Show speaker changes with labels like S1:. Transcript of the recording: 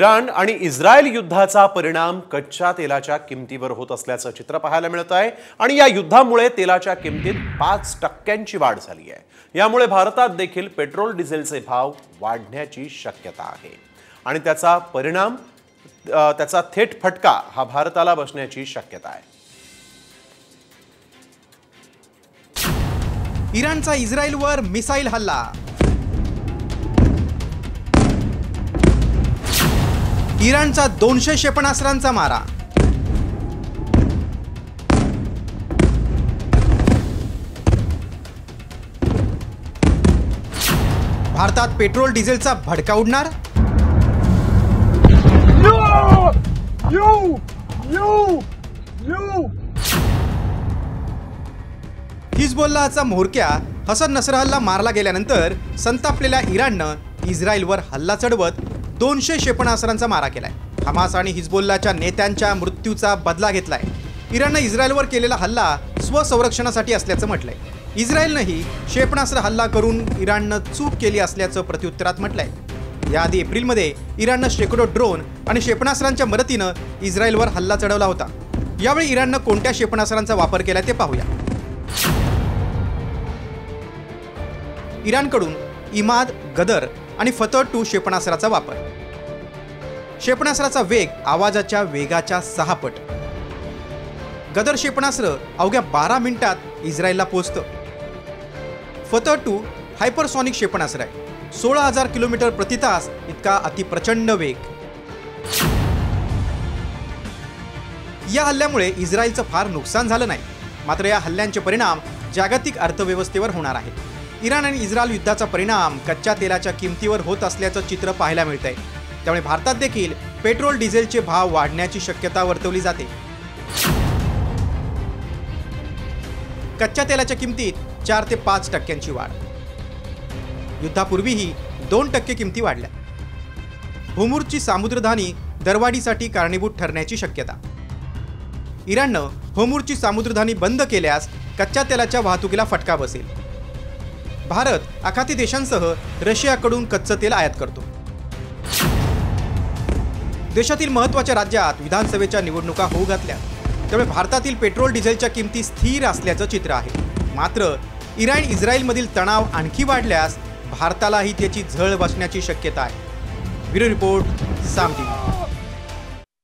S1: Iran आणि Israel युद्धाचा परिणाम कच्च्या तेलाच्या किमतीवर होत असल्याचं चित्र पाहायला मिळत आहे आणि या युद्धामुळे तेलाच्या किमतीत 5% वाढ झाली आहे। यामुळे भारतात देखील पेट्रोल डिझेलचे भाव वाढण्याची शक्यता आहे आणि त्याचा परिणाम त्याचा थेट फटका हा भारताला बसण्याची शक्यता आहे।
S2: इराणचा इस्रायलवर मिसाईल हल्ला। इराणचा 200 क्षेपणास्त्रांचा मारा। भारतात पेट्रोल डिझेलचा भडका उडणार। हिजबुल्लाहचा म्होरक्या हसन नसरल्लाहला मारला गेल्यानंतर संतापलेल्या इराणनं इस्रायलवर हल्ला चढवत 200 क्षेपणास्त्रांचा मारा केलाय। हमास आणि हिजबुल्लाहच्या नेत्यांच्या मृत्यूचा बदला घेतलाय। इराणनं इस्रायलवर केलेला हल्ला स्वसंरक्षणासाठी असल्याचं म्हटलंय। इस्रायलनंही क्षेपणास्त्र हल्ला करून इराणनं चूक केली असल्याचं प्रत्युत्तरात म्हटलंय। याआधी एप्रिलमध्ये इराणनं शेकडो ड्रोन आणि क्षेपणास्त्रांच्या मदतीनं इस्रायलवर हल्ला चढवला होता। यावेळी इराणनं कोणत्या क्षेपणास्त्रांचा वापर केला ते पाहूया। इराणकडून इमाद, गदर आणि फतह-2 क्षेपणास्त्राचा वापर। क्षेपणास्त्राचा वेग आवाजाच्या वेगाच्या 6 पट। गदर क्षेपणास्त्र अवघ्या 12 मिनिटात इस्रायलला पोहोचतं। फतह-2 हायपरसॉनिक क्षेपणास्त्र आहे। 16,000 किलोमीटर प्रति तास इतका अतिप्रचंड वेग। या हल्ल्यामुळे इस्रायलचं फार नुकसान झालं नाही, मात्र या हल्ल्यांचे परिणाम जागतिक अर्थव्यवस्थेवर होणार आहेत। इराण आणि इस्रायल युद्धाचा परिणाम कच्च्या तेलाच्या किमतीवर होत असल्याचं चित्र पाहायला मिळतंय। त्यामुळे भारतात देखील पेट्रोल डिझेलचे भाव वाढण्याची शक्यता वर्तवली जाते। कच्च्या तेलाच्या किमतीत 4 ते 5% वाढ। युद्धापूर्वीही 2% किमती वाढल्या। होर्मुझची सामुद्रधुनी दरवाढीसाठी कारणीभूत ठरण्याची शक्यता। इराणनं होर्मुझची सामुद्रधुनी बंद केल्यास कच्च्या तेलाच्या वाहतुकीला फटका बसेल। भारत आखाती देशांसह रशियाकडून कच्चं तेल आयात करतो। देशातील महत्त्वाच्या राज्यात विधानसभेच्या निवडणुका होऊ घातल्या, त्यामुळे भारतातील पेट्रोल डिझेलच्या किमती स्थिर असल्याचं चित्र आहे। मात्र इराण इस्रायलमधील तणाव आणखी वाढल्यास भारतालाही त्याची झळ बसण्याची शक्यता आहे। ब्युरो रिपोर्ट, साम टीव्ही।